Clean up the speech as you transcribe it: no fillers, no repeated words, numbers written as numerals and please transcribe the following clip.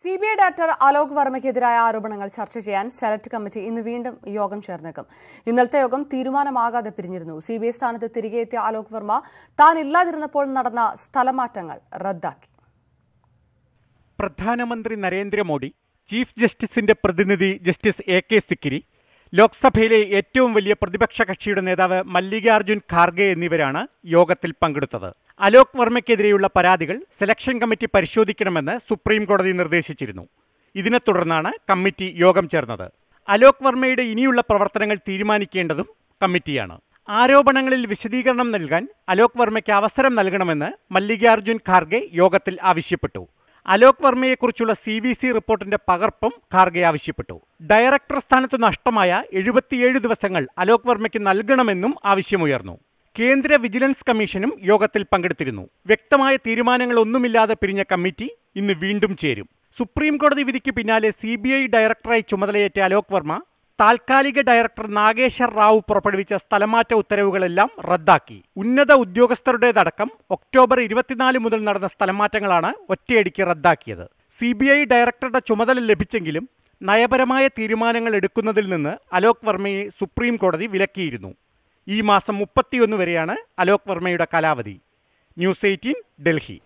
CBI director Alok വർമ്മയ്ക്കെതിരായ ആരോപണങ്ങൾ ചർച്ച ചെയ്യാൻ സെലക്ട് കമ്മിറ്റി ഇന്ന് വീണ്ടും യോഗം ചേർന്നേക്കും. ഇന്നലത്തെ യോഗം തീരുമാനമാകാതെ പിരിഞ്ഞിരുന്നു. CBI സ്ഥാനത്ത് തിരികെ എത്തിയ അലോക് വർമ്മ താൻ ഇല്ലാതിരുന്നപ്പോൾ നടന്ന സ്ഥലമാറ്റങ്ങൾ റദ്ദാക്കി. പ്രധാനമന്ത്രി നരേന്ദ്രമോദി, ചീഫ് ജസ്റ്റിസിന്റെ പ്രതിനിധി ജസ്റ്റിസ് AK സിക്രി, ലോക്സഭയിലെ ഏറ്റവും വലിയ പ്രതിപക്ഷ കക്ഷിയുടെ നേതാവ് മല്ലികാർജുൻ ഖാർഗെ എന്നിവരാണ് യോഗത്തിൽ പങ്കെടുത്തത്. അലോക് വർമ്മയ്ക്കെതിരെയുള്ള പരാതികൾ സെലക്ഷൻ കമ്മിറ്റി പരിശോധിക്കണമെന്ന് സുപ്രീം കോടതി നിർദ്ദേശിച്ചിരുന്നു. ഇതിനെ തുടർന്നാണ് കമ്മിറ്റി യോഗം ചേർന്നത്. അലോക് വർമ്മയുടെ ഇനിയുള്ള പ്രവർത്തനങ്ങൾ തീരുമാനിക്കേണ്ടതും കമ്മിറ്റിയാണ്. ആരോപണങ്ങളിൽ വിശദീകരണം നൽകാൻ അലോക് വർമ്മയ്ക്ക് അവസരം നൽകണമെന്ന് മല്ലികാർജുൻ ഖാർഗെ യോഗത്തിൽ ആവശ്യപ്പെട്ടു. അലോക് വർമ്മയെക്കുറിച്ചുള്ള CVC റിപ്പോർട്ടിന്റെ പകർപ്പും ഖാർഗെ ആവശ്യപ്പെട്ടു. ഡയറക്ടർ സ്ഥാനത്ത് നഷ്ടമായ 77 ദിവസങ്ങൾ അലോക് വർമ്മയ്ക്ക് നൽകണമെന്നും ആവശ്യമുയർന്നു. കേന്ദ്ര വിജിലൻസ് കമ്മീഷനും യോഗത്തിൽ പങ്കെടുത്തിരുന്നു. വ്യക്തമായ തീരുമാനങ്ങളൊന്നുമില്ലാതെ പിരിഞ്ഞ കമ്മിറ്റി ഇന്ന് വീണ്ടും ചേരും. സുപ്രീം കോടതി വിധിക്ക് പിന്നാലെ CBI ഡയറക്ടറായി ചുമതലയേറ്റ അലോക് വർമ്മ താൽക്കാലിക ഡയറക്ടർ നാഗേശ്വർ റാവു പുറപ്പെടുവിച്ച സ്ഥലമാറ്റ ഉത്തരവുകളെല്ലാം റദ്ദാക്കി. ഉന്നത ഉദ്യോഗസ്ഥരുടേതടക്കം ഒക്ടോബർ 24 മുതൽ നടന്ന സ്ഥലമാറ്റങ്ങളാണ് ഒറ്റയടിക്ക് റദ്ദാക്കിയത്. CBI ഡയറക്ടറുടെ ചുമതല ലഭിച്ചെങ്കിലും നയപരമായ തീരുമാനങ്ങൾ എടുക്കുന്നതിൽ നിന്ന് അലോക് വർമ്മയെ സുപ്രീം കോടതി വിലക്കിയിരുന്നു. ഈ മാസം 31 വരെയാണ് അലോക് വർമ്മയുടെ കാലാവധി. ന്യൂസ് 18 ഡൽഹി.